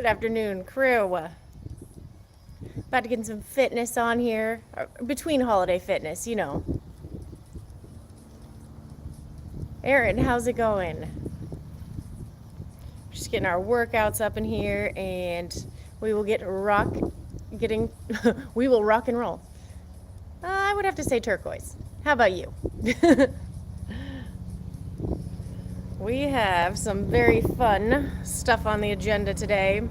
Good afternoon, crew. About to get some fitness on here. Between holiday fitness, you know. Erin, how's it going? Just getting our workouts up in here, and we will we will rock and roll. I would have to say turquoise. How about you? We have some very fun stuff on the agenda today.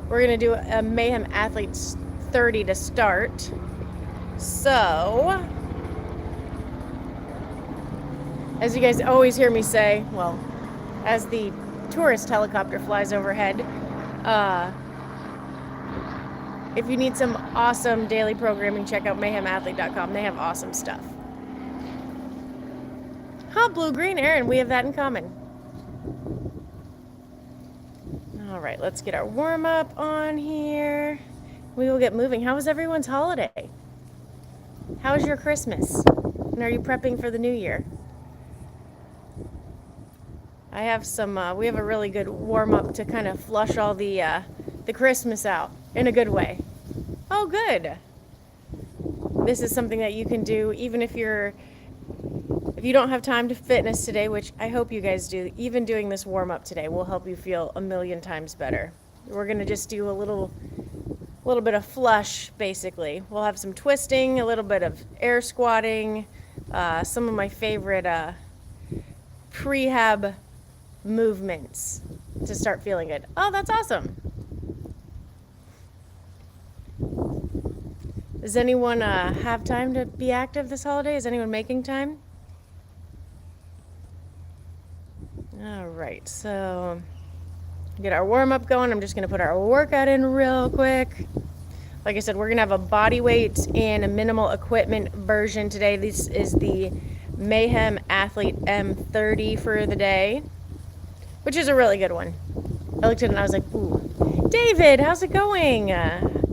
We're going to do a Mayhem Athletes 30 to start. So, as you guys always hear me say, well, as the tourist helicopter flies overhead, if you need some awesome daily programming, check out mayhemathlete.com. They have awesome stuff. Huh, blue-green, Aaron, we have that in common. All right, let's get our warm-up on here. We will get moving. How was everyone's holiday? How was your Christmas? And are you prepping for the new year? I have we have a really good warm-up to kind of flush all the Christmas out in a good way. Oh, good. This is something that you can do even if you don't have time to fitness today, which I hope you guys do. Even doing this warm-up today will help you feel a million times better. We're going to just do a little bit of flush, basically. We'll have some twisting, a little bit of air squatting, some of my favorite Prehab movements to start feeling good. Oh, that's awesome. Does anyone have time to be active this holiday? Is anyone making time? All right, so get our warm-up going. I'm just going to put our workout in real quick. Like I said, we're going to have a body weight and a minimal equipment version today. This is the Mayhem Athlete M30 for the day, which is a really good one. I looked at it and I was like, ooh. David, how's it going?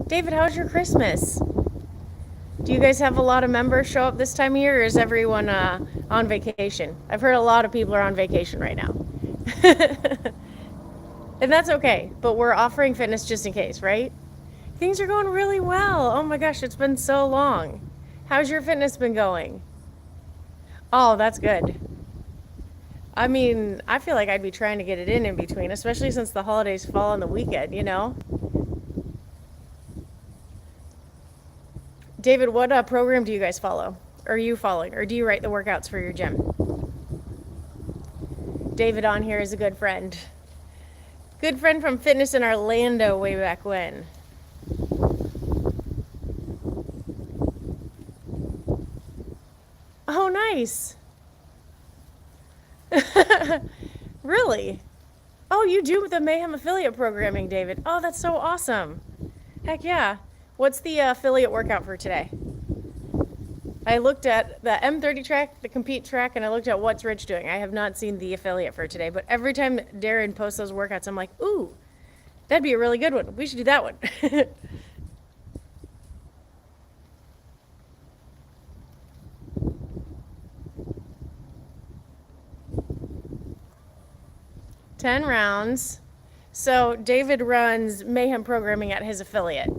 David, how's your Christmas? Do you guys have a lot of members show up this time of year, or is everyone on vacation? I've heard a lot of people are on vacation right now. And that's okay, but we're offering fitness just in case, right? Things are going really well. Oh my gosh, it's been so long. How's your fitness been going? Oh, that's good. I mean, I feel like I'd be trying to get it in between, especially since the holidays fall on the weekend, you know? David, what program do you guys follow? Are you following? Or do you write the workouts for your gym? David on here is a good friend. Good friend from fitness in Orlando way back when. Oh, nice. Really? Oh, you do the Mayhem affiliate programming, David. Oh, that's so awesome. Heck yeah. What's the affiliate workout for today? I looked at the M30 track, the compete track, and I looked at what's Rich doing. I have not seen the affiliate for today, but every time Darren posts those workouts, I'm like, ooh, that'd be a really good one. We should do that one. 10 rounds. So David runs Mayhem programming at his affiliate.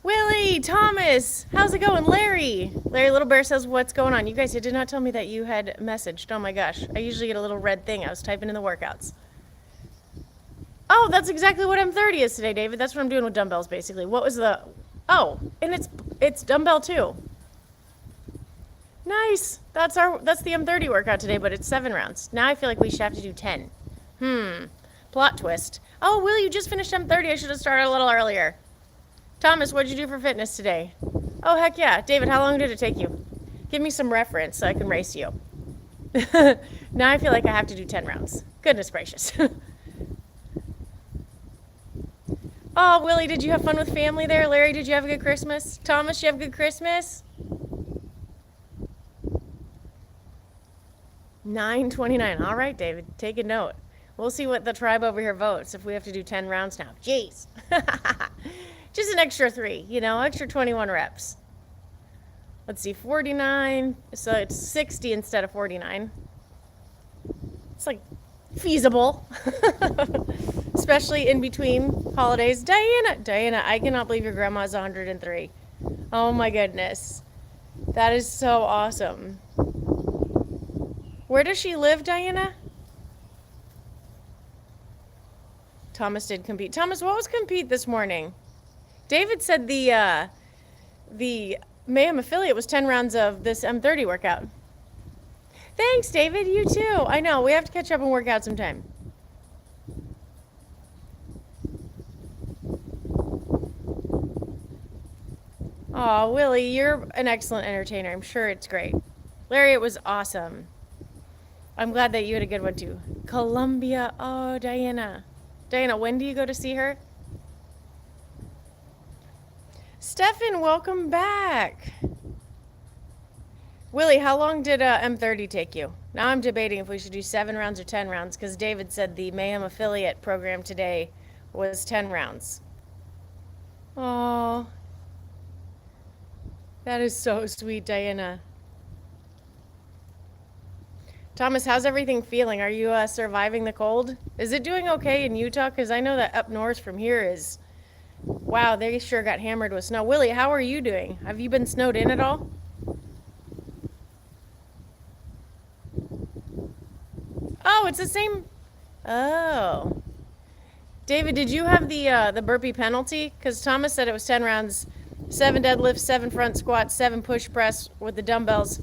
Willie, Thomas, how's it going? Larry Little Bear says, what's going on? You guys did not tell me that you had messaged. Oh my gosh. I usually get a little red thing. I was typing in the workouts. Oh, that's exactly what M30 is today, David. That's what I'm doing with dumbbells, basically. What was the... Oh, and it's dumbbell too. Nice. That's the M30 workout today, but it's 7 rounds. Now I feel like we should have to do 10. Plot twist. Oh, Will, you just finished M30. I should have started a little earlier. Thomas, what'd you do for fitness today? Oh, heck yeah. David, how long did it take you? Give me some reference so I can race you. Now I feel like I have to do 10 rounds. Goodness gracious. Oh, Willie, did you have fun with family there? Larry, did you have a good Christmas? Thomas, you have a good Christmas? 9:29. All right, David, take a note. We'll see what the tribe over here votes if we have to do 10 rounds now. Jeez. Just an extra 3, extra 21 reps. Let's see, 49. So it's 60 instead of 49. It's like feasible, especially in between holidays. Diana, I cannot believe your grandma's 103. Oh my goodness. That is so awesome. Where does she live, Diana? Thomas did compete. Thomas, what was compete this morning? David said the Mayhem affiliate was 10 rounds of this M30 workout. Thanks, David. You too. I know. We have to catch up and work out sometime. Aw, Willie, you're an excellent entertainer. I'm sure it's great. Larry, it was awesome. I'm glad that you had a good one too. Columbia. Oh, Diana. Diana, when do you go to see her? Stefan, welcome back. Willie, how long did M30 take you? Now I'm debating if we should do 7 rounds or 10 rounds because David said the Mayhem affiliate program today was 10 rounds. Oh, that is so sweet, Diana. Thomas, how's everything feeling? Are you surviving the cold? Is it doing okay in Utah? Because I know that up north from here is, wow, they sure got hammered with snow. Willie, how are you doing? Have you been snowed in at all? Oh, it's the same. Oh. David, did you have the burpee penalty? Because Thomas said it was 10 rounds, 7 deadlifts, 7 front squats, 7 push press with the dumbbells,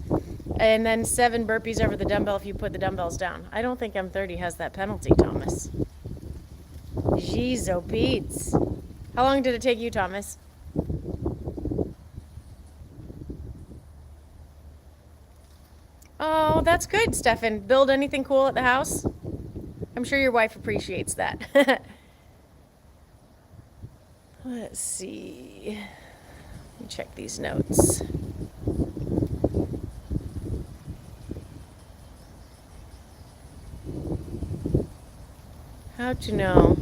and then 7 burpees over the dumbbell if you put the dumbbells down. I don't think M30 has that penalty, Thomas. Jeez, oh Pete's. How long did it take you, Thomas? Oh, that's good, Stefan. Build anything cool at the house? I'm sure your wife appreciates that. Let's see. Let me check these notes. How to know?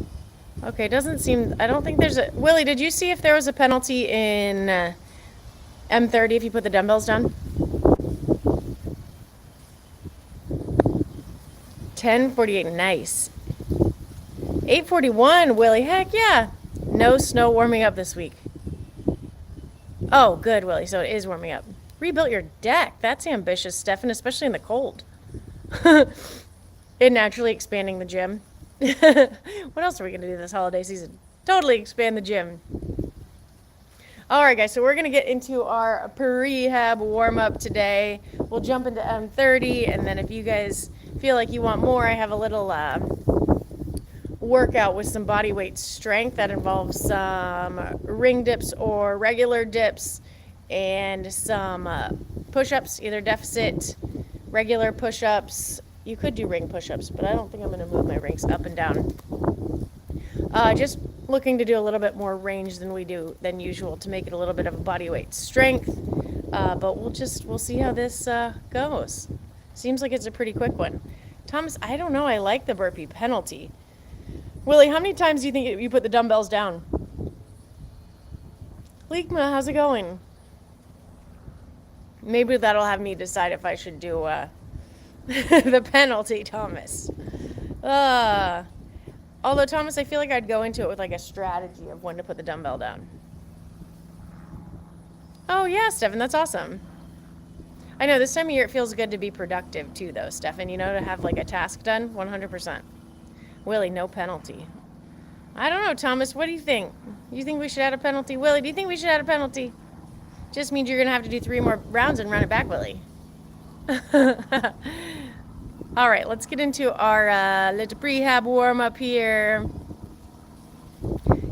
Okay, doesn't seem, I don't think there's a, Willie, did you see if there was a penalty in M30 if you put the dumbbells down? 10:48, nice. 8:41, Willie, heck yeah. No snow warming up this week. Oh, good, Willie, so it is warming up. Rebuilt your deck, that's ambitious, Stefan, especially in the cold. And naturally expanding the gym. What else are we going to do this holiday season? Totally expand the gym. All right, guys, so we're going to get into our prehab warm-up today. We'll jump into M30, and then if you guys feel like you want more, I have a little workout with some body weight strength that involves some ring dips or regular dips and some push-ups, either deficit, regular push-ups. You could do ring push-ups, but I don't think I'm going to move my rings up and down. Just looking to do a little bit more range than usual to make it a little bit of a body weight strength. But we'll see how this goes. Seems like it's a pretty quick one. Thomas, I don't know. I like the burpee penalty. Willie, how many times do you think you put the dumbbells down? Leekma, how's it going? Maybe that'll have me decide if I should do the penalty, Thomas. Although, Thomas, I feel like I'd go into it with like a strategy of when to put the dumbbell down. Oh, yeah, Stefan, that's awesome. I know this time of year it feels good to be productive too, though, Stefan, to have like a task done 100%. Willie, no penalty. I don't know, Thomas, what do you think? You think we should add a penalty? Willie, do you think we should add a penalty? Just means you're going to have to do 3 more rounds and run it back, Willie. All right, let's get into our little prehab warm up here,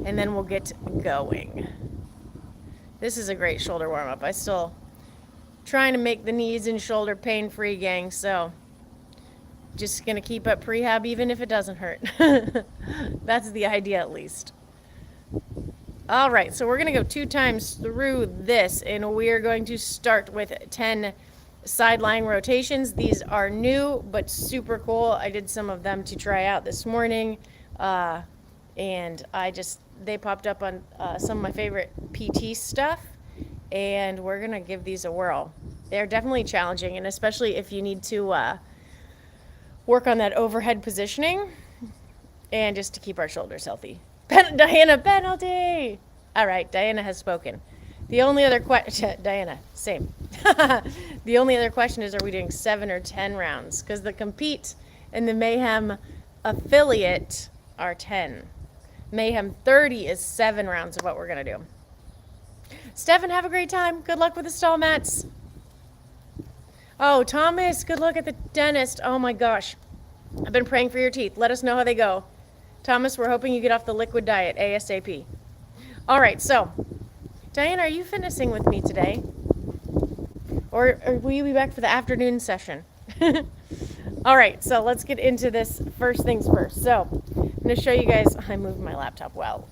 and then we'll get going. This is a great shoulder warm up. I still trying to make the knees and shoulder pain free, gang. So just gonna keep up prehab even if it doesn't hurt. That's the idea, at least. All right, so we're gonna go 2 times through this, and we're going to start with 10 sideline rotations. These are new but super cool. I did some of them to try out this morning, and they popped up on some of my favorite PT stuff, and we're gonna give these a whirl. They're definitely challenging, and especially if you need to work on that overhead positioning and just to keep our shoulders healthy. Diana, penalty! All right, Diana has spoken. The only other question, Diana, same. The only other question is, are we doing 7 or 10 rounds? Because the Compete and the Mayhem affiliate are 10. Mayhem 30 is 7 rounds of what we're going to do. Stefan, have a great time. Good luck with the stall mats. Oh, Thomas, good luck at the dentist. Oh my gosh. I've been praying for your teeth. Let us know how they go. Thomas, we're hoping you get off the liquid diet ASAP. All right, so, Diana, are you finishing with me today? Or will you be back for the afternoon session? All right, so let's get into this first things first. So, I'm going to show you guys. I moved my laptop well.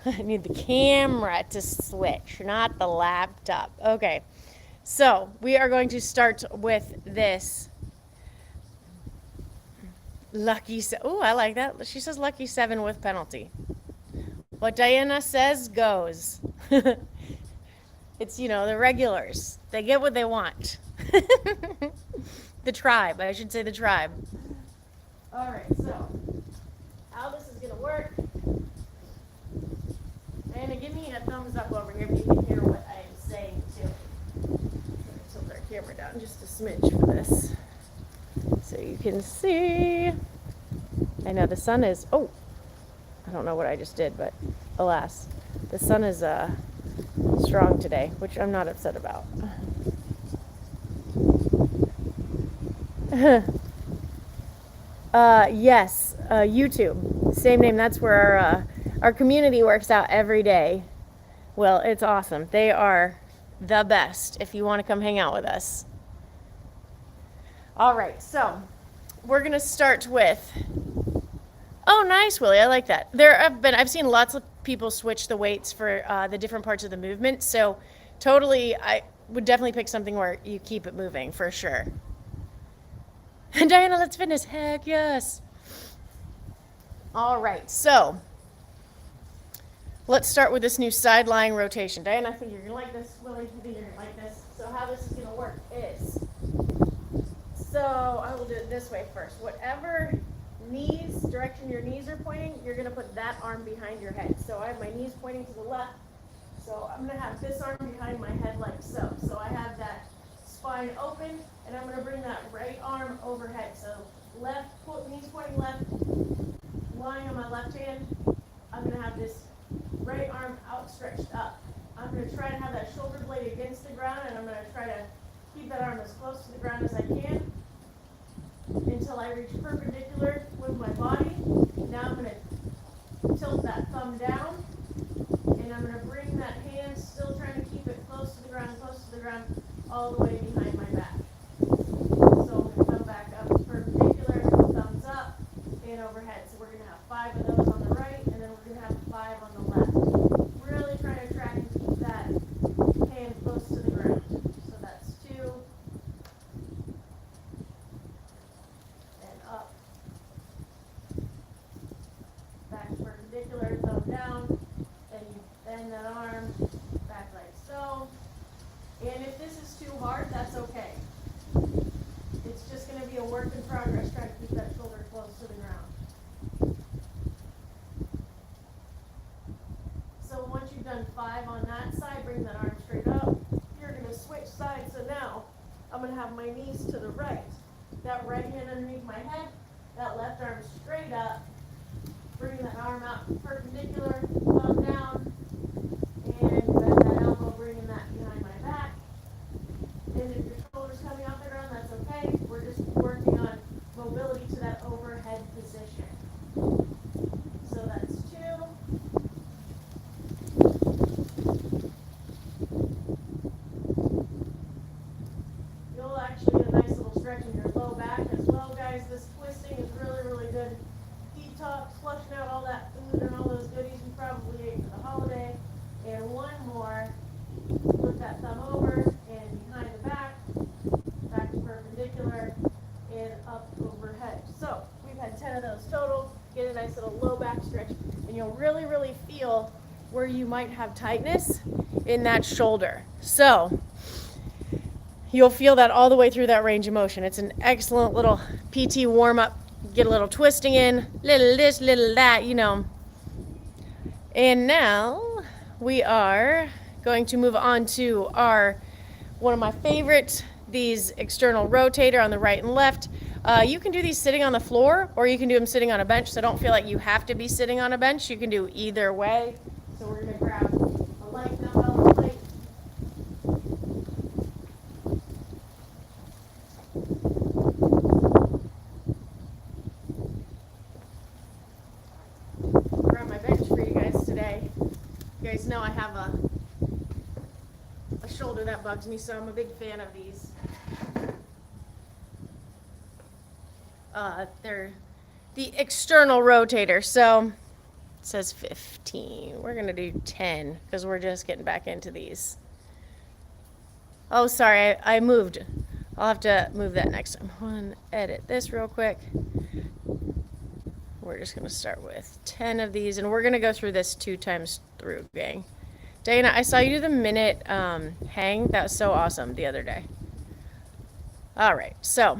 I need the camera to switch, not the laptop. Okay, so we are going to start with this lucky. Oh, I like that. She says lucky 7 with penalty. What Diana says goes. It's, you know, the regulars. They get what they want. The tribe. I should say the tribe. All right, so how this is going to work. Diana, give me a thumbs up over here if you can hear what I am saying, too. I'm going to tilt our camera down just a smidge for this so you can see. I know the sun is, oh, I don't know what I just did, but alas, the sun is strong today, which I'm not upset about. Yes, YouTube, same name. That's where our community works out every day. Well, it's awesome. They are the best if you want to come hang out with us. All right, so we're going to start with, oh, nice, Willie. I like that. I've seen lots of people switch the weights for the different parts of the movement. So totally, I would definitely pick something where you keep it moving for sure. And Diana, let's finish. Heck yes. All right, so let's start with this new side lying rotation. Diana, I think you're going to like this. Willie, I think you're going to like this. So how this is going to work is, so I will do it this way first. Whatever direction your knees are pointing, you're going to put that arm behind your head. So I have my knees pointing to the left. So I'm going to have this arm behind my head like so. So I have that spine open, and I'm going to bring that right arm overhead. So left, knees pointing left, lying on my left hand. I'm going to have this right arm outstretched up. I'm going to try to have that shoulder blade against the ground, and I'm going to try to keep that arm as close to the ground as I can until I reach perpendicular with my body. Now I'm going to tilt that thumb down, and I'm going to bring that hand, still trying to keep it close to the ground, all the way behind my back. So I'm going to come back up perpendicular, thumbs up, and overhead. So we're going to have 5 of those on the right, and then we're going to have 5 on the left. Really trying to track and keep that hand close to the ground. So that's 2. And up. Back perpendicular, thumb down. Then you bend that arm back like so. And if this is too hard, that's okay. It's just going to be a work in progress, trying to keep that shoulder close to the ground. So once you've done 5 on that side, bring that arm straight up. You're going to switch sides. So now I'm going to have my knees to the right. That right hand underneath my head, that left arm straight up. Bring that arm out perpendicular, thumb down, and bend that elbow, bringing that behind my back. And if your shoulder's coming off the ground, that's okay. We're just working on mobility to that overhead position. So that's 2. You'll actually get a nice little stretch in your low back as well, guys. This twisting is really, really good. Detox, flushing out all that food and all those goodies you probably ate for the holiday. And one more. Flip that thumb over and behind the back to perpendicular, and up overhead. So we've had 10 of those total. Get a nice little low back stretch, and you'll really, really feel where you might have tightness in that shoulder. So you'll feel that all the way through that range of motion. It's an excellent little PT warm-up. Get a little twisting in, little this, little that, you know. And now we are going to move on to one of my favorites, these external rotator on the right and left. You can do these sitting on the floor, or you can do them sitting on a bench, so don't feel like you have to be sitting on a bench. You can do either way. So we're going to grab a light dumbbell, a light. Grab my bench for you guys today. You guys know I have a shoulder that bugs me, so I'm a big fan of these. They're the external rotator. So it says 15. We're going to do 10 because we're just getting back into these. Oh, sorry, I moved. I'll have to move that next time. I want to edit this real quick. We're just going to start with 10 of these, and we're going to go through this 2 times through, gang. Diana, I saw you do the minute hang. That was so awesome the other day. All right, so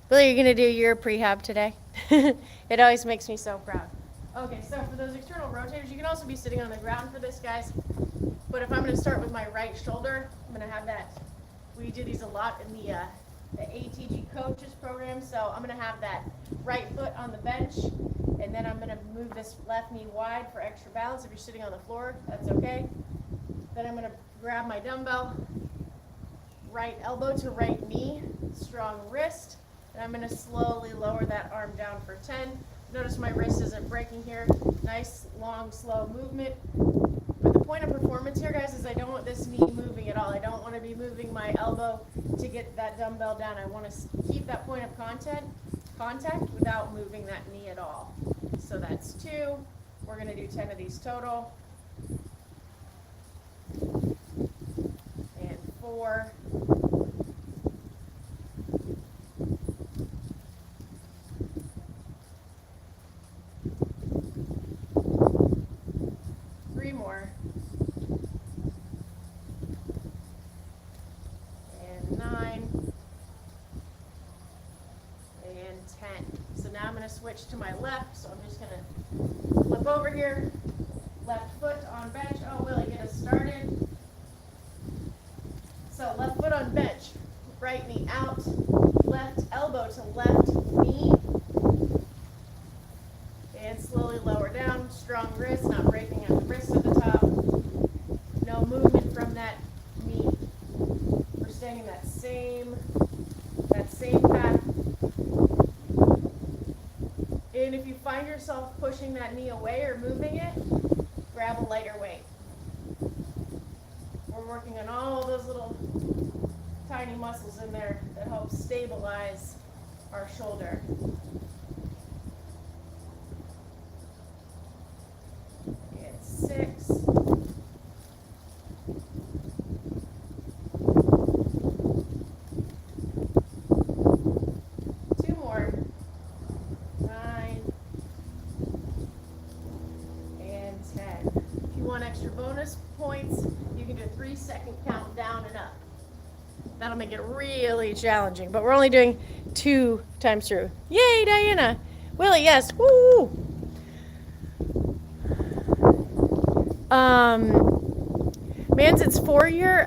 Billy, you're going to do your prehab today? It always makes me so proud. Okay, so for those external rotators, you can also be sitting on the ground for this, guys. But if I'm going to start with my right shoulder, I'm going to have that. We do these a lot in the ATG coaches program. So I'm going to have that right foot on the bench, and then I'm going to move this left knee wide for extra balance. If you're sitting on the floor, that's okay. Then I'm going to grab my dumbbell, right elbow to right knee, strong wrist, and I'm going to slowly lower that arm down for 10. Notice my wrist isn't breaking here. Nice, long, slow movement. But the point of performance here, guys, is I don't want this knee moving at all. I don't want to be moving my elbow to get that dumbbell down. I want to keep that point of contact without moving that knee at all. So that's 2. We're going to do 10 of these total. And 4. More. And 9. And 10. So now I'm going to switch to my left. So I'm just going to flip over here. Left foot on bench. Oh, Willie, get us started. So left foot on bench. Right knee out. Left elbow to left knee. And slowly lower down. Strong wrist, not breaking at the wrist at the top. No movement from that knee. We're staying in that same path. And if you find yourself pushing that knee away or moving it, grab a lighter weight. We're working on all those little tiny muscles in there that help stabilize our shoulder. And 6. Extra bonus points, you can do a 3-second count down and up. That'll make it really challenging, but we're only doing 2 times through. Yay, Diana! Willie, yes, woo! Mans, it's for your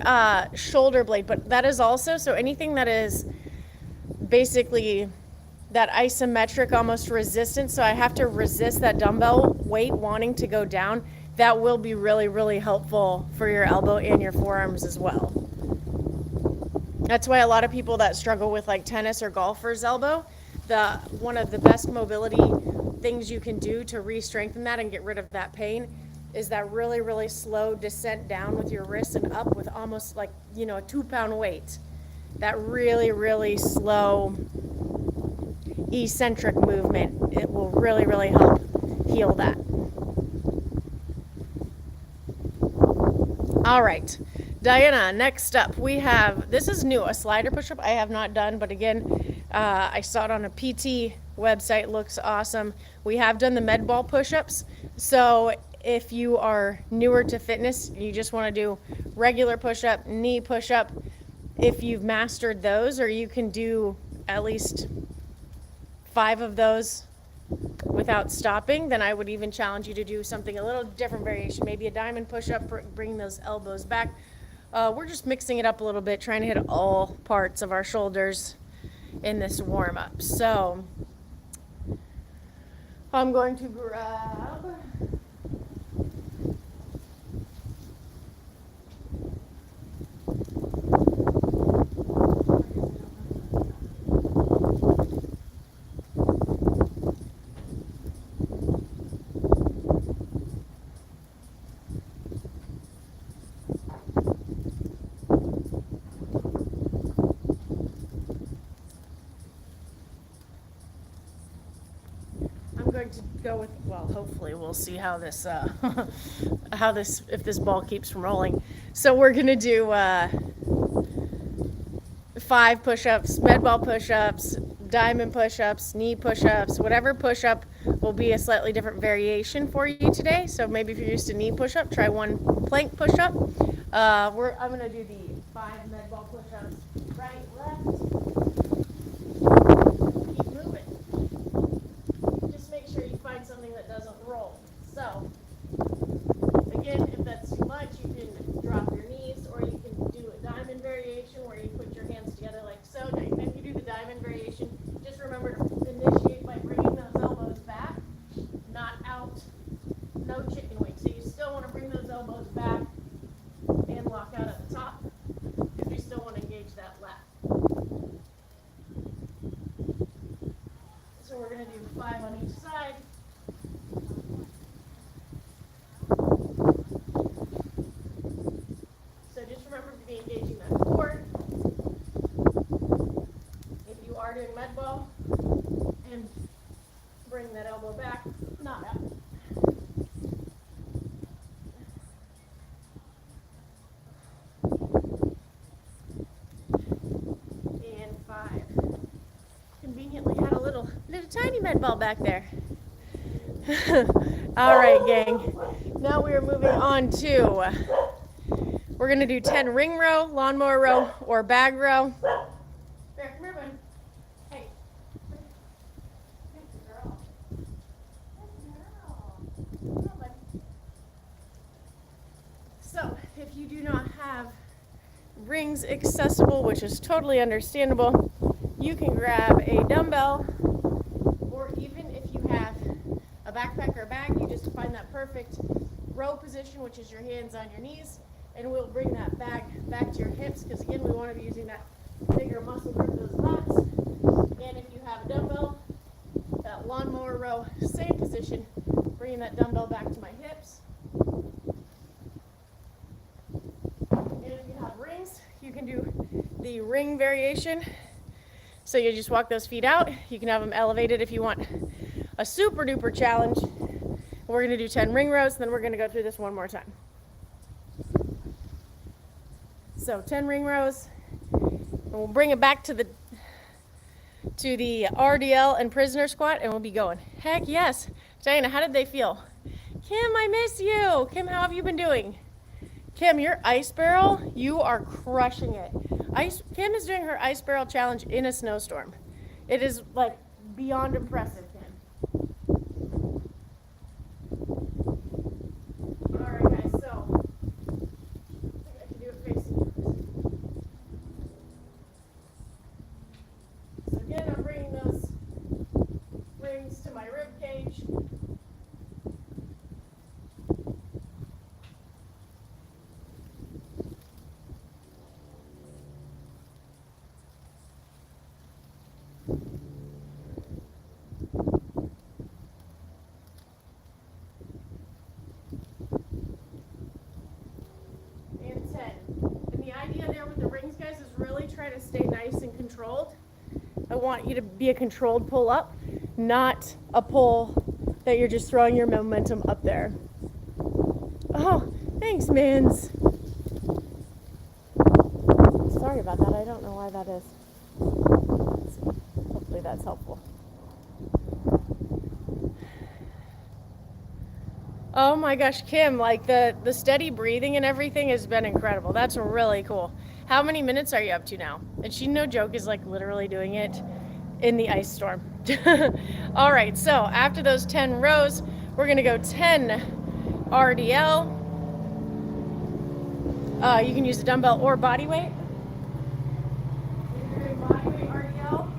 shoulder blade, but that is also, so anything that is basically that isometric almost resistance, so I have to resist that dumbbell weight wanting to go down. That will be really, really helpful for your elbow and your forearms as well. That's why a lot of people that struggle with like tennis or golfer's elbow, one of the best mobility things you can do to re-strengthen that and get rid of that pain is that really, really slow descent down with your wrist and up with almost like, a 2-pound weight. That really, really slow eccentric movement. It will really, really help heal that. All right, Diana, next up we have, this is new, a slider push-up I have not done, but again, I saw it on a PT website, looks awesome. We have done the med ball push-ups, so if you are newer to fitness, you just want to do regular push-up, knee push-up, if you've mastered those, or you can do at least 5 of those without stopping, then I would even challenge you to do something a little different variation, maybe a diamond push-up, bring those elbows back. We're just mixing it up a little bit, trying to hit all parts of our shoulders in this warm-up. So I'm going to grab to go with, well, hopefully we'll see how this if this ball keeps rolling. So we're gonna do 5 push-ups, med ball push-ups, diamond push-ups, knee push-ups. Whatever push-up will be a slightly different variation for you today. So maybe if you're used to knee push-up, try 1 plank push-up. I'm gonna do the 5 med ball push-ups, right, left. Find something that doesn't roll. So again, if that's too much, you can drop your knees, or you can do a diamond variation where you put your hands together like so. Now, if you do the diamond variation, just remember to initiate by bringing those elbows back, not out, no chicken wing. So you still want to bring those elbows back and lock out at the top, because we still want to engage that left. So we're going to do 5 on each side. So just remember to be engaging that core. If you are doing med ball, and bring that elbow back, not out. And 5. Conveniently had a little tiny med ball back there. All right, gang. Now we are moving on to, we're going to do 10 ring row, lawnmower row, or bag row. There, come here, buddy. Hey. Good girl. Good girl. Come on, buddy. So, if you do not have rings accessible, which is totally understandable, you can grab a dumbbell, or even if you have a backpack or a bag, you just find that perfect row position, which is your hands on your knees, and we'll bring that bag back to your hips, because again, we want to be using that bigger muscle group, those lats. And if you have a dumbbell, that lawnmower row, same position, bringing that dumbbell back to my hips. And if you have rings, you can do the ring variation. So you just walk those feet out. You can have them elevated if you want a super duper challenge. We're going to do 10 ring rows, then we're going to go through this one more time. So 10 ring rows, and we'll bring it back to the RDL and prisoner squat, and we'll be going. Heck yes. Diana, how did they feel? Kim, I miss you. Kim, how have you been doing? Kim, your ice barrel, you are crushing it. Kim is doing her ice barrel challenge in a snowstorm. It is like beyond impressive, Kim. All right, guys, so I can do it facing you. So again, I'm bringing those rings to my rib cage. To stay nice and controlled. I want you to be a controlled pull up, not a pull that you're just throwing your momentum up there. Oh, thanks, Mins. Sorry about that. I don't know why that is. Hopefully that's helpful. Oh my gosh, Kim, like the steady breathing and everything has been incredible. That's really cool. How many minutes are you up to now? And she, no joke, is like literally doing it in the ice storm. All right, so after those 10 rows, we're gonna go 10 RDL. You can use a dumbbell or body weight. If you're doing body weight RDL,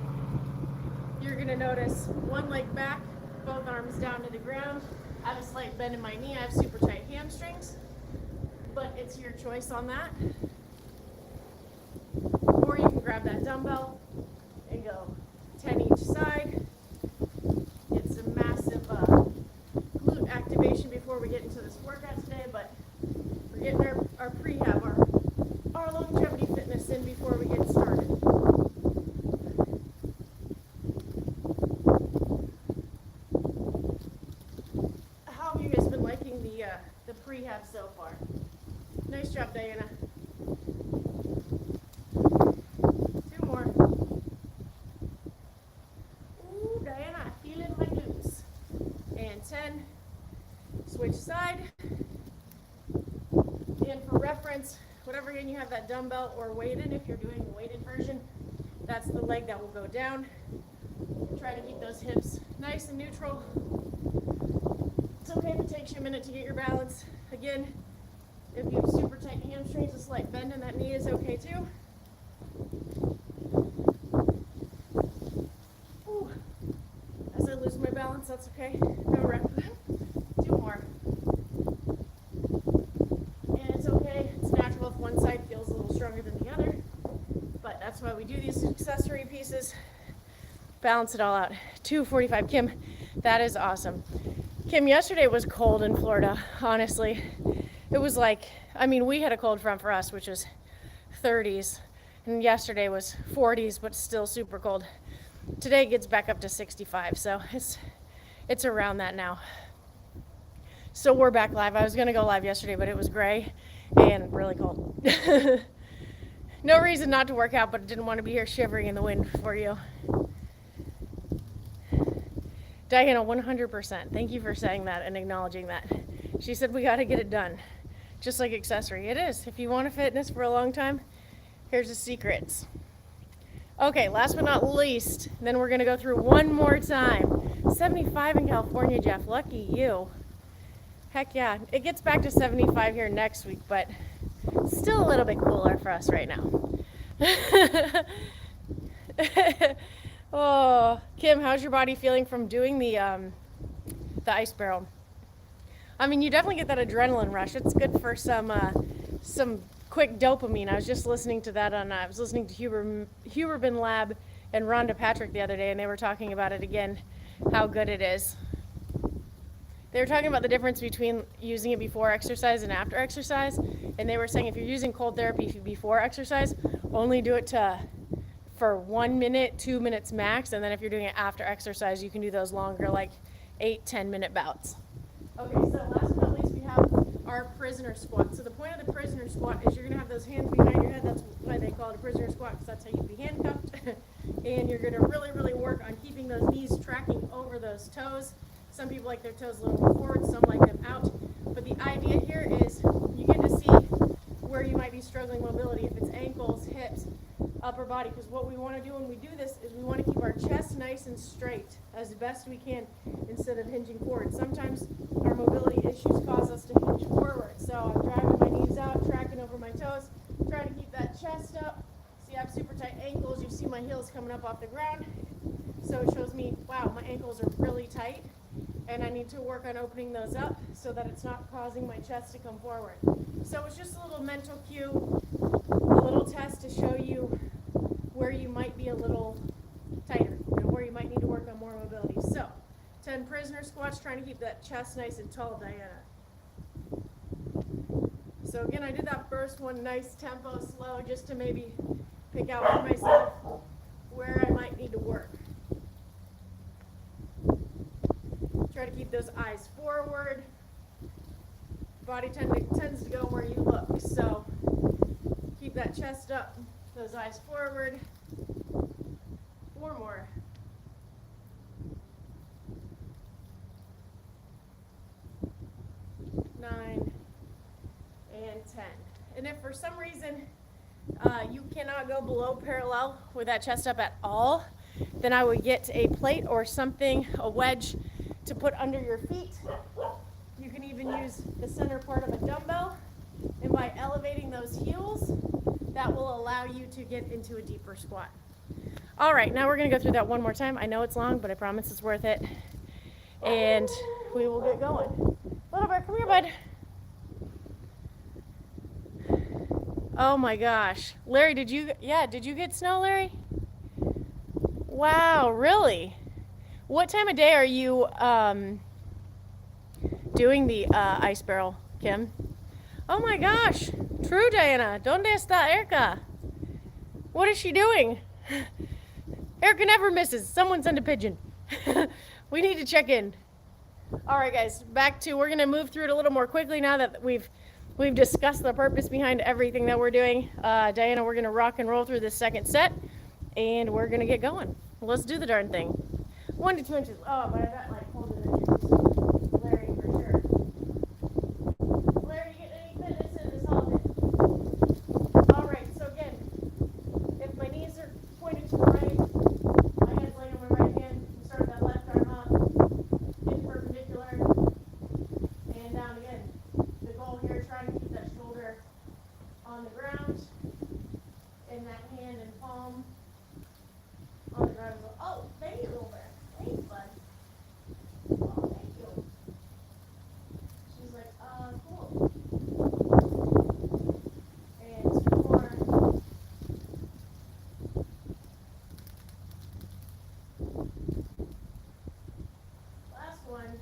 you're gonna notice one leg back, both arms down to the ground. I have a slight bend in my knee. I have super tight hamstrings, but it's your choice on that. Or you can grab that dumbbell and go 10 each side. Get some massive glute activation before we get into this workout today, but we're getting our prehab, our longevity fitness in before we get started. How have you guys been liking the prehab so far? Nice job, Diana. 2 more. Ooh, Diana, feeling my glutes. And 10. Switch side. And for reference, whatever end you have that dumbbell or weight in, if you're doing the weighted version, that's the leg that will go down. Try to keep those hips nice and neutral. It's okay if it takes you a minute to get your balance. Again, if you have super tight hamstrings, a slight bend in that knee is okay too. Ooh. As I lose my balance, that's okay. No rep. 2 more. And it's okay. It's natural if one side feels a little stronger than the other. But that's why we do these accessory pieces. Balance it all out. 2:45. Kim, that is awesome. Kim, yesterday was cold in Florida, honestly. It was like, I mean, we had a cold front for us, which was 30s. And yesterday was 40s, but still super cold. Today it gets back up to 65, so it's around that now. So we're back live. I was going to go live yesterday, but it was gray and really cold. No reason not to work out, but I didn't want to be here shivering in the wind for you. Diana, 100%. Thank you for saying that and acknowledging that. She said we got to get it done. Just like accessory. It is. If you want a fitness for a long time, here's the secrets. Okay, last but not least, then we're going to go through one more time. 75 in California, Jeff. Lucky you. Heck yeah. It gets back to 75 here next week, but still a little bit cooler for us right now. Oh, Kim, how's your body feeling from doing the ice barrel? I mean, you definitely get that adrenaline rush. It's good for some quick dopamine. I was just listening to that I was listening to Huberman Lab and Rhonda Patrick the other day, and they were talking about it again, how good it is. They were talking about the difference between using it before exercise and after exercise, and they were saying if you're using cold therapy before exercise, only do it for 1 minute, 2 minutes max, and then if you're doing it after exercise, you can do those longer, like 8-10 minute bouts. Okay, so last but not least, we have our prisoner squat. So the point of the prisoner squat is you're going to have those hands behind your head. That's why they call it a prisoner squat, because that's how you'd be handcuffed. And you're going to really, really work on keeping those knees tracking over those toes. Some people like their toes a little more forward, some like them out. But the idea here is you get to see where you might be struggling mobility, if it's ankles, hips, upper body, because what we want to do when we do this is we want to keep our chest nice and straight as best we can instead of hinging forward. Sometimes our mobility issues cause us to hinge forward. So I'm driving my knees out, tracking over my toes, trying to keep that chest up. See, I have super tight ankles. You see my heels coming up off the ground. So it shows me, wow, my ankles are really tight, and I need to work on opening those up so that it's not causing my chest to come forward. So it's just a little mental cue, a little test to show you where you might be a little tighter, where you might need to work on more mobility. So 10 prisoner squats, trying to keep that chest nice and tall, Diana. So again, I did that first one nice tempo, slow, just to maybe pick out for myself where I might need to work. Try to keep those eyes forward. Body tends to go where you look. So keep that chest up, those eyes forward. 4 more. 10. And if for some reason you cannot go below parallel with that chest up at all, then I would get a plate or something, a wedge, to put under your feet. You can even use the center part of a dumbbell, and by elevating those heels, that will allow you to get into a deeper squat. All right, now we're gonna go through that one more time. I know it's long, but I promise it's worth it. And we will get going. Little Bear, come here, bud. Oh my gosh. Larry, did you get snow, Larry? Wow, really? What time of day are you doing the ice barrel, Kim? Oh my gosh. True, Diana. ¿Dónde está Erica? What is she doing? Erica never misses. Someone send a pigeon. We need to check in. All right, guys, we're going to move through it a little more quickly now that we've discussed the purpose behind everything that we're doing. Diana, we're going to rock and roll through this second set, and we're going to get going. Let's do the darn thing. 1 to 2 inches. Oh, but I got like holding it. Larry, for sure. Larry, you get any fitness in this holiday? All right, so again, if my knees are pointed to the right, my head's laying on my right hand, we start that left arm up, in perpendicular, and down again. The goal here, trying to keep that shoulder on the ground, and that hand and palm on the ground as well. Oh, thank you, little bear. Thanks, bud. Oh, thank you. She's like, cool. And 2 more. Last one.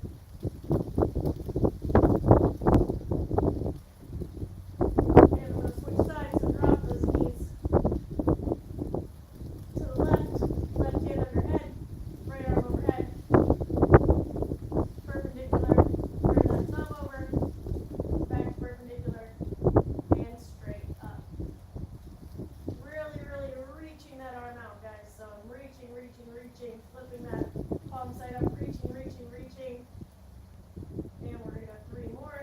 And we're going to switch sides and drop those knees to the left hand overhead, right arm overhead, perpendicular, turn that thumb over, back perpendicular, and straight up. Really, really reaching that arm out, guys. So I'm reaching, flipping that palm side up, reaching. And we're going to go 3 more.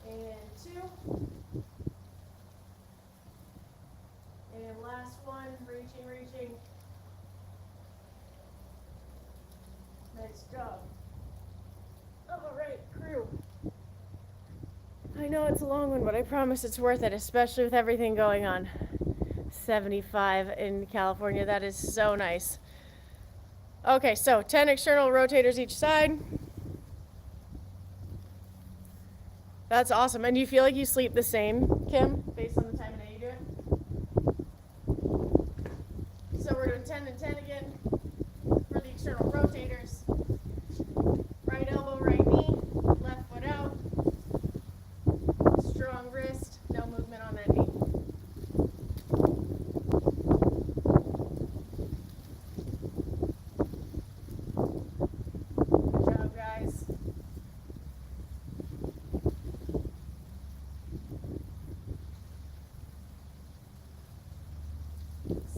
And 2. And last one, reaching. Nice job. All right, crew. I know it's a long one, but I promise it's worth it, especially with everything going on. 75 in California, that is so nice. Okay, so 10 external rotators each side. That's awesome. And do you feel like you sleep the same, Kim, based on the time of day you do it? So we're doing 10 and 10 again for the external rotators. Right elbow, right knee, left foot out. Strong wrist, no movement on that knee. Good job, guys.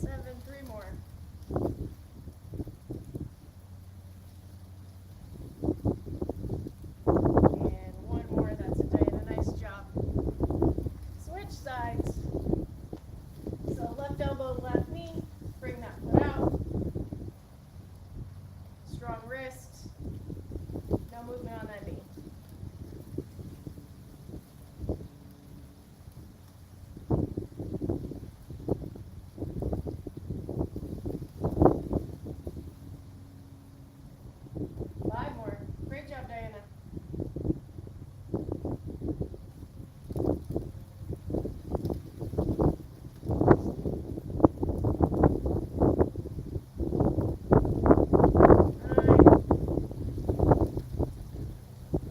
Seven, 3 more. And 1 more, that's it, Diana. Nice job. Switch sides. So left elbow, left knee, bring that foot out. Strong wrist, no movement on that knee. Five more. Great job, Diana.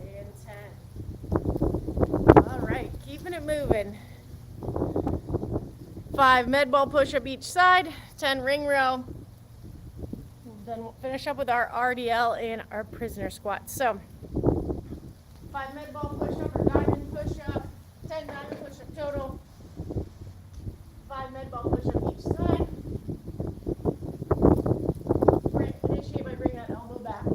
And 10. All right, keeping it moving. 5 med ball push-up each side, 10 ring row. Then we'll finish up with our RDL and our prisoner squat. So 5 med ball push-up or diamond push-up, 10 diamond push-up total. 5 med ball push-up each side. Initiate by bringing that elbow back.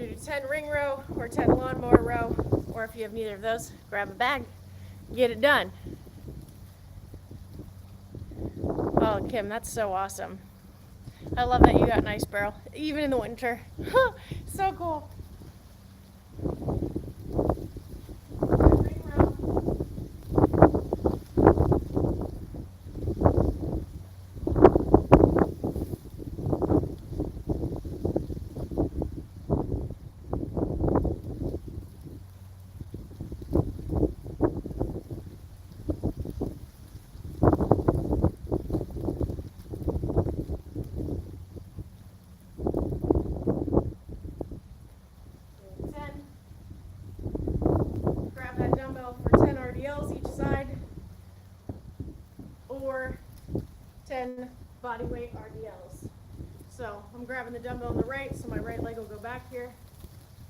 gonna do 10 ring row or 10 lawnmower row, or if you have neither of those, grab a bag, get it done. Oh, Kim, that's so awesome. I love that you got an ice barrel, even in the winter. So cool. Ring row. Grab that dumbbell for 10 RDLs each side, or 10 body weight RDLs. So I'm grabbing the dumbbell on the right, so my right leg will go back here,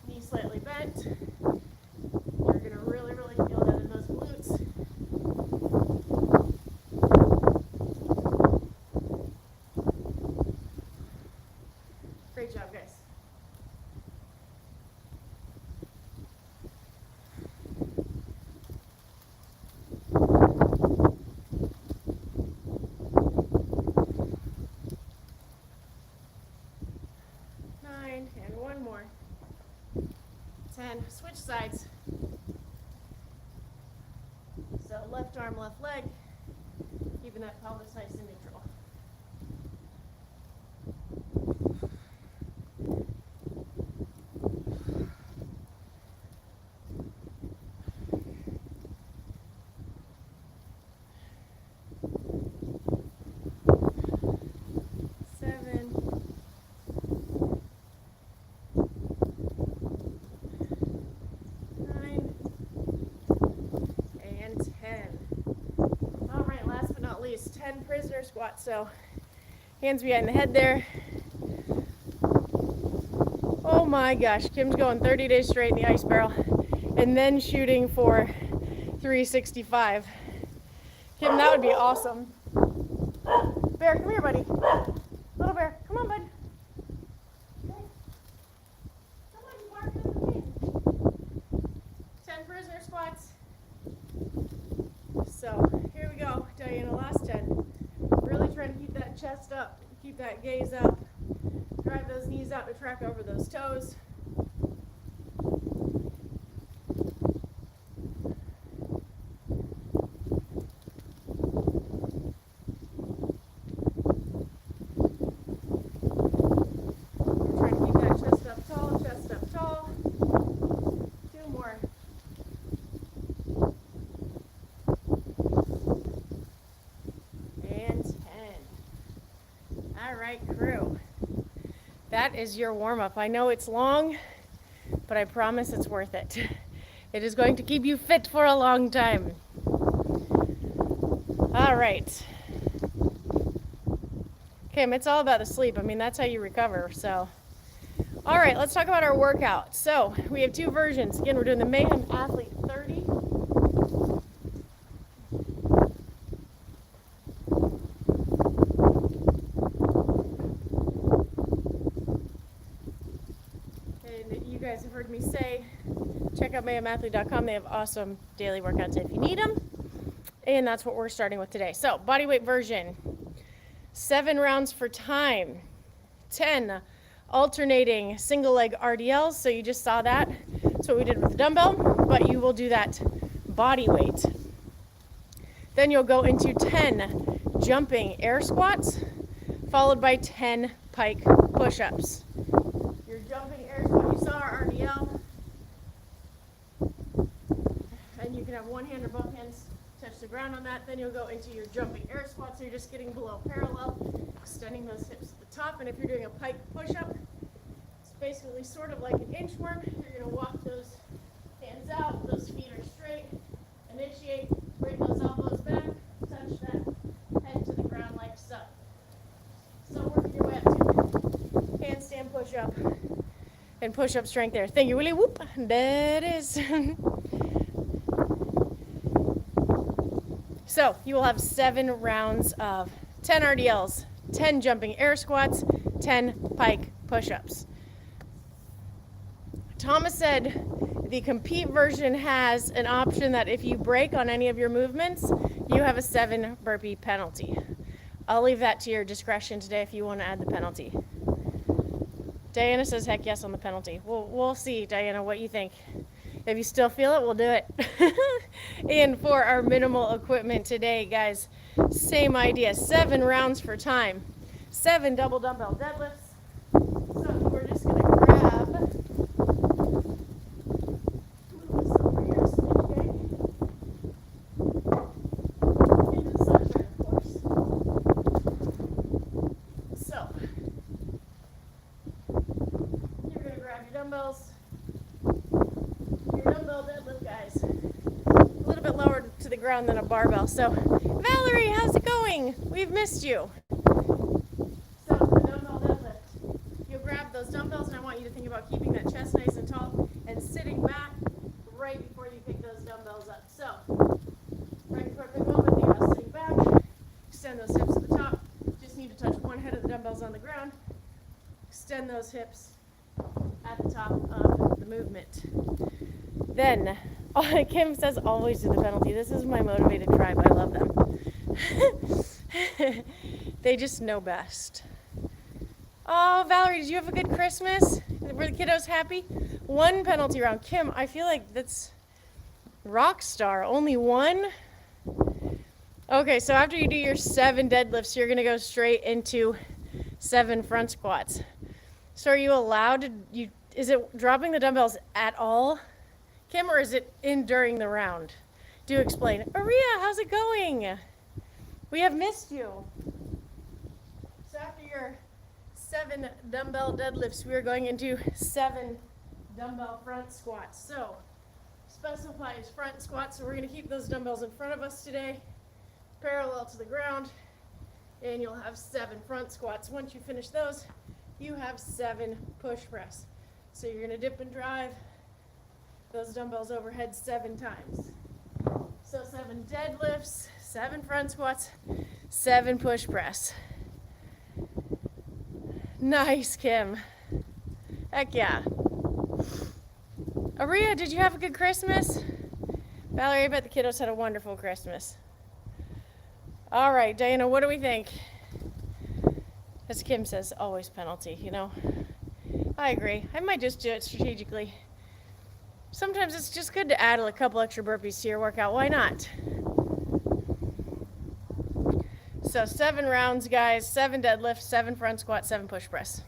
knee slightly bent. You're gonna really, really feel that in those glutes. Great job, guys. And one more. 10. Switch sides. So left arm, left leg, keeping that pelvis nice and neutral. All right, last but not least, 10 prisoner squats. So hands behind the head there. Oh my gosh, Kim's going 30 days straight in the ice barrel and then shooting for 365. Kim, that would be awesome. Bear, come here, buddy. Little bear, come on, bud. Come on, you barking at the kid. 10 prisoner squats. So here we go, Diana, last 10. Really trying to keep that chest up, keep that gaze up. Drive those knees out to track over those toes. We're trying to keep that chest up tall, chest up tall. 2 more. And 10. All right, crew. That is your warm-up. I know it's long, but I promise it's worth it. It is going to keep you fit for a long time. All right. Kim, it's all about the sleep. I mean, that's how you recover, so. All right, let's talk about our workout. So we have 2 versions. Again, we're doing the Mayhem Athlete 30. You guys have heard me say, check out mayhemathlete.com. They have awesome daily workouts if you need them. And that's what we're starting with today. So, bodyweight version, 7 rounds for time, 10 alternating single leg RDLs. So you just saw that. That's what we did with the dumbbell, but you will do that body weight. Then you'll go into 10 jumping air squats, followed by 10 pike push-ups. Your jumping air squat, you saw our RDL, and you can have one hand or both hands touch the ground on that. Then you'll go into your jumping air squat, so you're just getting below parallel, extending those hips at the top. And if you're doing a pike push-up, it's basically sort of like an inchworm. You're going to walk those hands out, those feet are straight, initiate, bring those elbows back, touch that head to the ground like so. So working your way up to handstand push-up and push-up strength there. Thank you, Willie. Whoop. There it is. So you will have 7 rounds of 10 RDLs, 10 jumping air squats, 10 pike push-ups. Thomas said the compete version has an option that if you break on any of your movements, you have a 7 burpee penalty. I'll leave that to your discretion today if you want to add the penalty. Diana says heck yes on the penalty. We'll see, Diana, what you think. If you still feel it, we'll do it. And for our minimal equipment today, guys, same idea. 7 rounds for time. 7 double dumbbell deadlifts. So we're just going to grab... move this over here, okay? Into the sunshine, of course. So, you're going to grab your dumbbells. Your dumbbell deadlift, guys. A little bit lower to the ground than a barbell. So, Valerie, how's it going? We've missed you. So, the dumbbell deadlift. You'll grab those dumbbells, and I want you to think about keeping that chest nice and tall and sitting back right before you pick those dumbbells up. So, right before I pick them up, I think about sitting back. Extend those hips to the top. Just need to touch one head of the dumbbells on the ground. Extend those hips at the top of the movement. Then, Kim says always do the penalty. This is my motivated tribe. I love them. They just know best. Oh, Valerie, did you have a good Christmas? Were the kiddos happy? 1 penalty round. Kim, I feel like that's rock star. Only 1? Okay, so after you do your 7 deadlifts, you're going to go straight into 7 front squats. So are you allowed to, is it dropping the dumbbells at all, Kim, or is it in during the round? Do explain. Maria, how's it going? We have missed you. So after your 7 dumbbell deadlifts, we are going into 7 dumbbell front squats. So specifies front squats, so we're going to keep those dumbbells in front of us today, parallel to the ground, and you'll have 7 front squats. Once you finish those, you have 7 push press. So you're going to dip and drive those dumbbells overhead 7 times. So 7 deadlifts, 7 front squats, 7 push press. Nice, Kim. Heck yeah. Aria, did you have a good Christmas? Valerie, I bet the kiddos had a wonderful Christmas. All right, Diana, what do we think? As Kim says, always penalty, you know. I agree. I might just do it strategically. Sometimes it's just good to add a couple extra burpees to your workout. Why not? So 7 rounds, guys. 7 deadlifts, 7 front squats, 7 push press.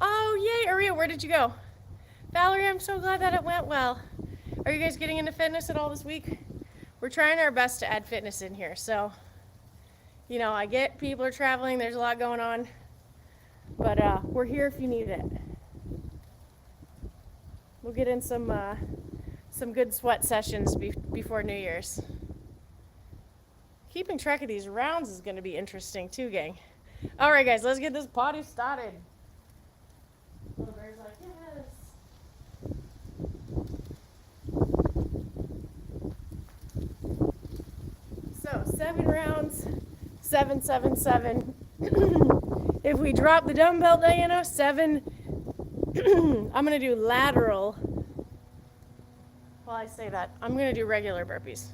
Oh, yay, Aria, where did you go? Valerie, I'm so glad that it went well. Are you guys getting into fitness at all this week? We're trying our best to add fitness in here. So, you know, I get people are traveling. There's a lot going on. But we're here if you need it. We'll get in some good sweat sessions before New Year's. Keeping track of these rounds is going to be interesting too, gang. All right, guys, let's get this party started. Little bear's like, yes. So 7 rounds, 7, 7, 7. If we drop the dumbbell, Diana, 7. I'm going to do lateral. Well, I say that. I'm going to do regular burpees.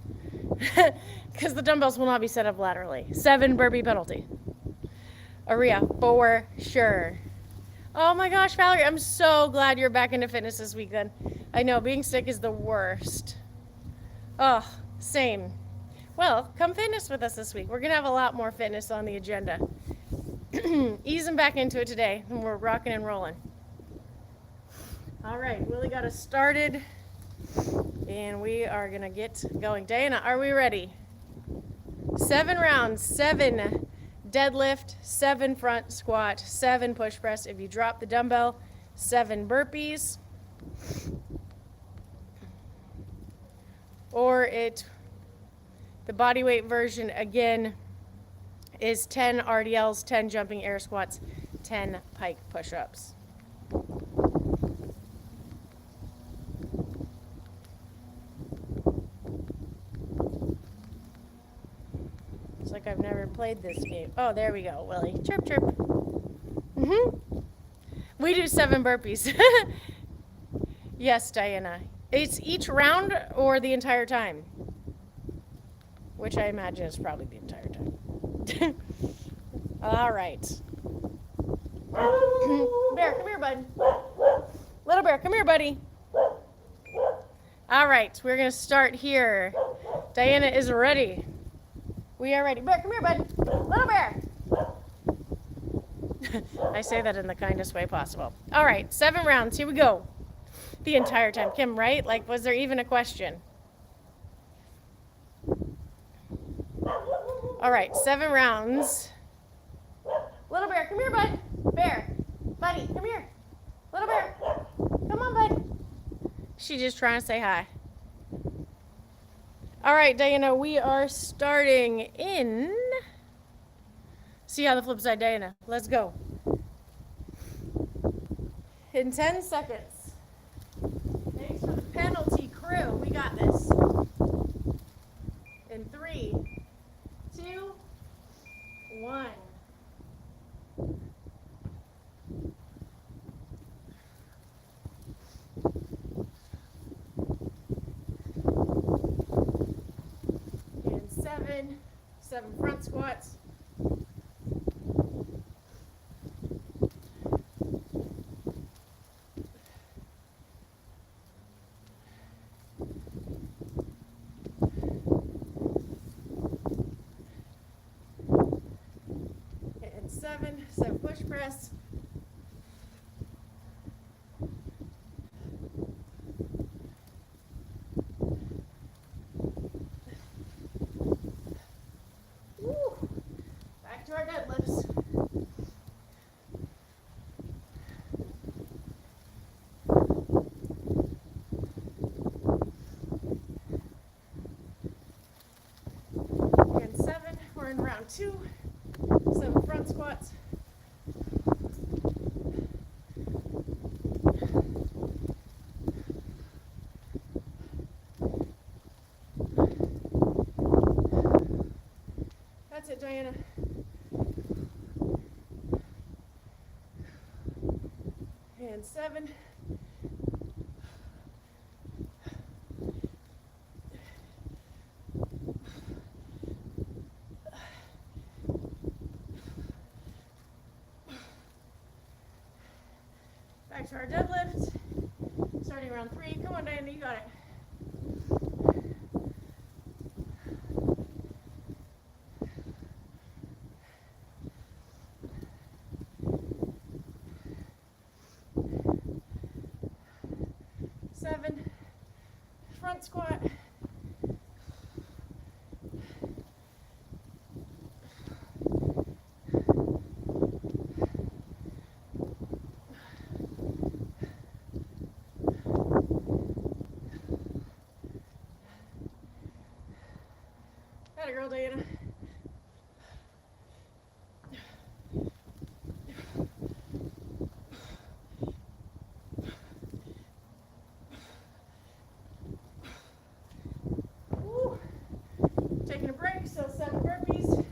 Because the dumbbells will not be set up laterally. 7 burpee penalty. Aria, for sure. Oh my gosh, Valerie, I'm so glad you're back into fitness this weekend. I know, being sick is the worst. Oh, same. Well, come fitness with us this week. We're going to have a lot more fitness on the agenda. Easing back into it today, and we're rocking and rolling. All right, Willie got us started, and we are going to get going. Diana, are we ready? 7 rounds, 7 deadlift, 7 front squat, 7 push press. If you drop the dumbbell, 7 burpees. Or the body weight version again is 10 RDLs, 10 jumping air squats, 10 pike push-ups. It's like I've never played this game. Oh, there we go, Willie. Chirp, chirp. We do 7 burpees. Yes, Diana. It's each round or the entire time? Which I imagine is probably the entire time. All right. Bear, come here, bud. Little bear, come here, buddy. All right, we're going to start here. Diana is ready. We are ready. Bear, come here, bud. Little bear. I say that in the kindest way possible. All right, 7 rounds. Here we go. The entire time. Kim, right? Like, was there even a question? All right, 7 rounds. Little bear, come here, bud. Bear, buddy, come here. Little bear, come on, bud. She's just trying to say hi. All right, Diana, we are starting in... See how the flip side, Diana. Let's go. In 10 seconds. Thanks for the penalty, crew. We got this. In 3, 2, 1. And 7 front squats. And 7 push press. Back to our deadlifts. And 7, we're in round 2. 7 front squats. That's it, Diana. And 7. Back to our deadlift. Starting round 3. Come on, Diana, you got it. Seven, front squat. Atta girl, Diana. Woo. Taking a break, so 7 burpees.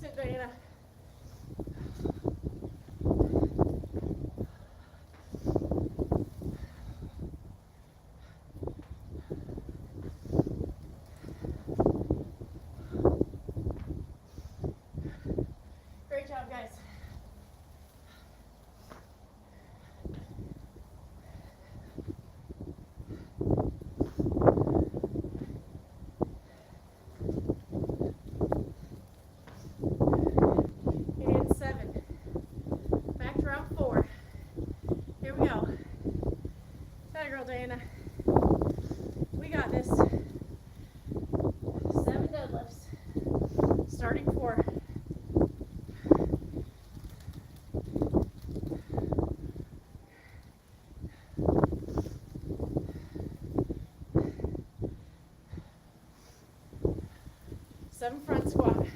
That's it, Diana. Great job, guys. And 7. Back to round 4. Here we go. Atta girl, Diana. We got this. 7 deadlifts. Starting 4. Seven front squat.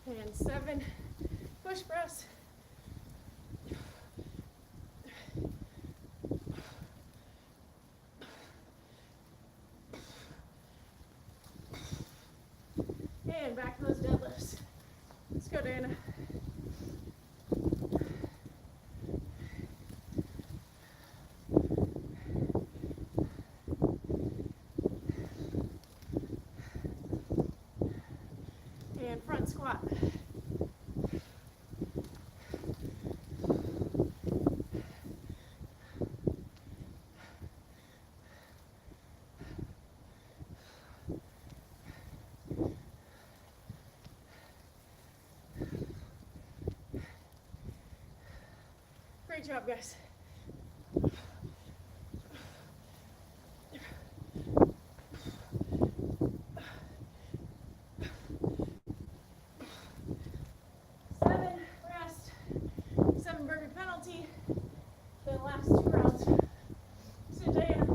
And 7 push press. go, Dana. And front squat. Great job, guys. Seven, rest. 7 burpee penalty. The last 2 rounds. Sit, Diana.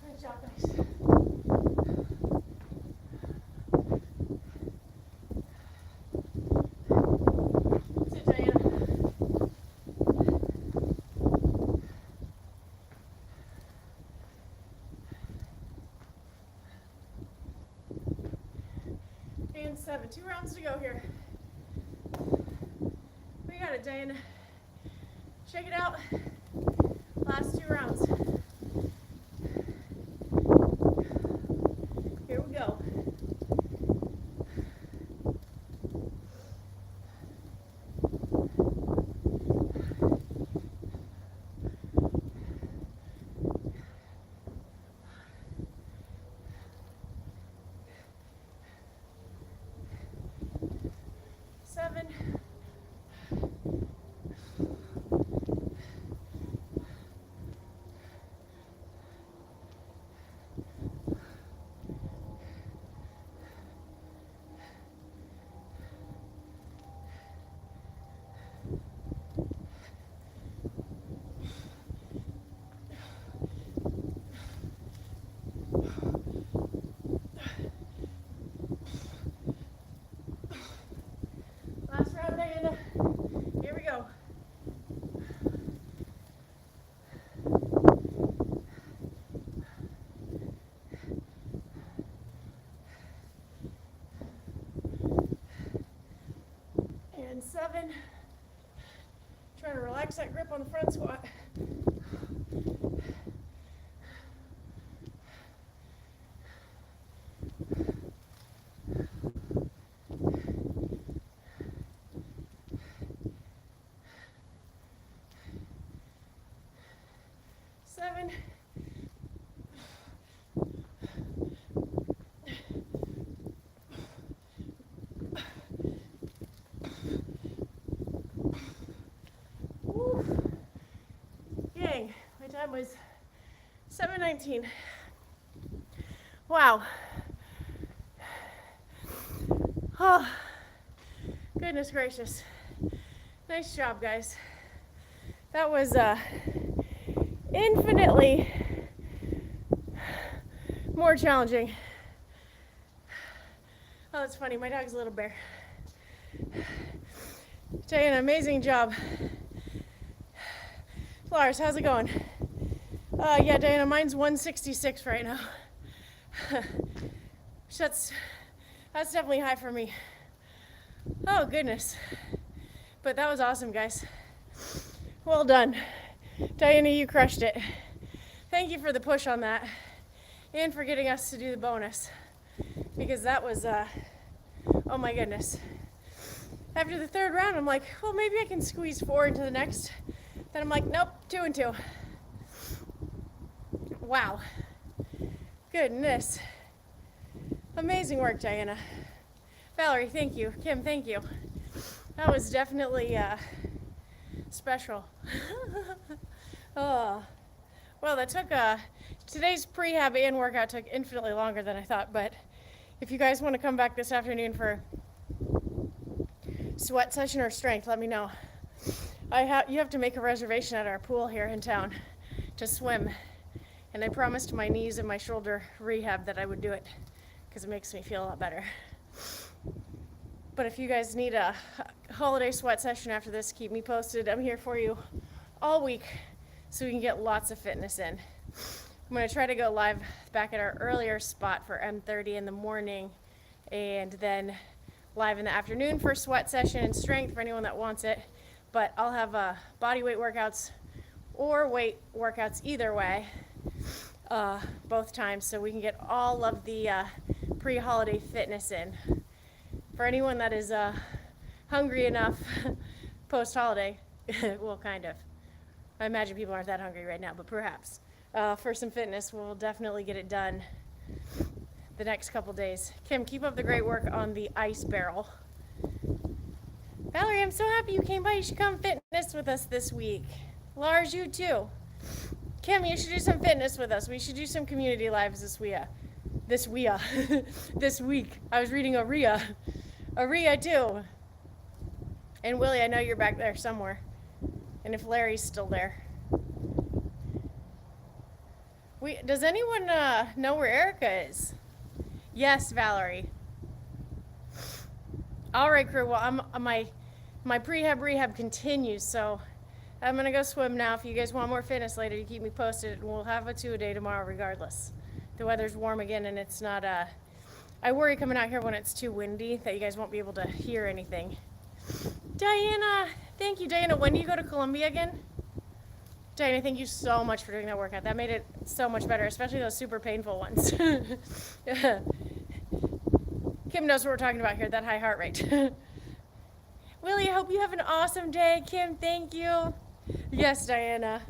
Great job, guys. Sit, Diana. And 7. 2 rounds to go here. We got it, Diana. Shake it out. Last 2 rounds. Here we go. Seven. Last round, Diana. Here we go. And 7. Trying to relax that grip on the front squat. Seven. Woo. Yang, my time was 7:19. Wow. Oh, goodness gracious. Nice job, guys. That was infinitely more challenging. Oh, that's funny. My dog's a little bear. Jay, an amazing job. Lars, how's it going? Yeah, Diana, mine's 166 right now. that's definitely high for me. Oh, goodness. But that was awesome, guys. Well done. Diana, you crushed it. Thank you for the push on that and for getting us to do the bonus, because that was, oh my goodness. After the 3rd round, I'm like, well, maybe I can squeeze 4 into the next. Then I'm like, nope, 2 and 2. Wow. Goodness. Amazing work, Diana. Valerie, thank you. Kim, thank you. That was definitely special. Oh. Well, that took, today's prehab and workout took infinitely longer than I thought, but if you guys want to come back this afternoon for sweat session or strength, let me know. You have to make a reservation at our pool here in town to swim, and I promised my knees and my shoulder rehab that I would do it because it makes me feel a lot better. But if you guys need a holiday sweat session after this. Keep me posted. I'm here for you all week so we can get lots of fitness in. I'm going to try to go live back at our earlier spot for M30 in the morning, and then live in the afternoon for sweat session and strength for anyone that wants it. But I'll have body weight workouts or weight workouts either way, both times, so we can get all of the pre-holiday fitness in. For anyone that is hungry enough post-holiday, well, kind of. I imagine people aren't that hungry right now, but perhaps. For some fitness, we'll definitely get it done the next couple days. Kim, keep up the great work on the ice barrel. Valerie, I'm so happy you came by. You should come fitness with us this week. Lars, you too. Kim, you should do some fitness with us. We should do some community lives this week. This week. I was reading Aria too. And Willie, I know you're back there somewhere. And if Larry's still there. Does anyone know where Erica is? Yes, Valerie. All right, crew. Well, my prehab rehab continues, so I'm gonna go swim now. If you guys want more fitness later, you keep me posted, and we'll have a 2-a-day tomorrow, regardless. The weather's warm again, and it's not. I worry coming out here when it's too windy that you guys won't be able to hear anything. Diana, thank you, Diana. When do you go to Columbia again? Diana, thank you so much for doing that workout. That made it so much better, especially those super painful ones. Kim knows what we're talking about here, that high heart rate. Willie, I hope you have an awesome day. Kim, thank you. Yes, Diana.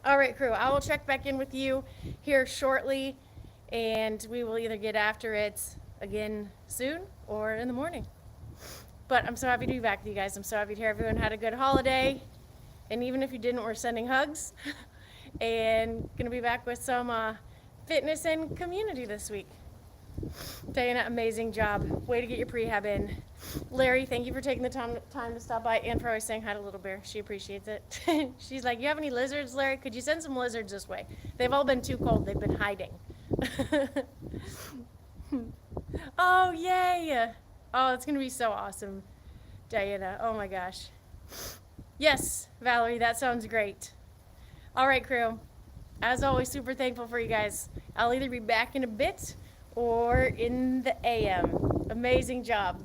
All right, crew, I will check back in with you here shortly, and we will either get after it again soon or in the morning. But I'm so happy to be back with you guys. I'm so happy to hear everyone had a good holiday. And even if you didn't, we're sending hugs. And going to be back with some fitness and community this week. Diana, amazing job. Way to get your prehab in. Larry, thank you for taking the time to stop by and for always saying hi to Little Bear. She appreciates it. She's like, you have any lizards, Larry? Could you send some lizards this way? They've all been too cold. They've been hiding. Oh, yay. Oh, it's going to be so awesome, Diana. Oh, my gosh. Yes, Valerie, that sounds great. All right, crew. As always, super thankful for you guys. I'll either be back in a bit or in the AM. Amazing job.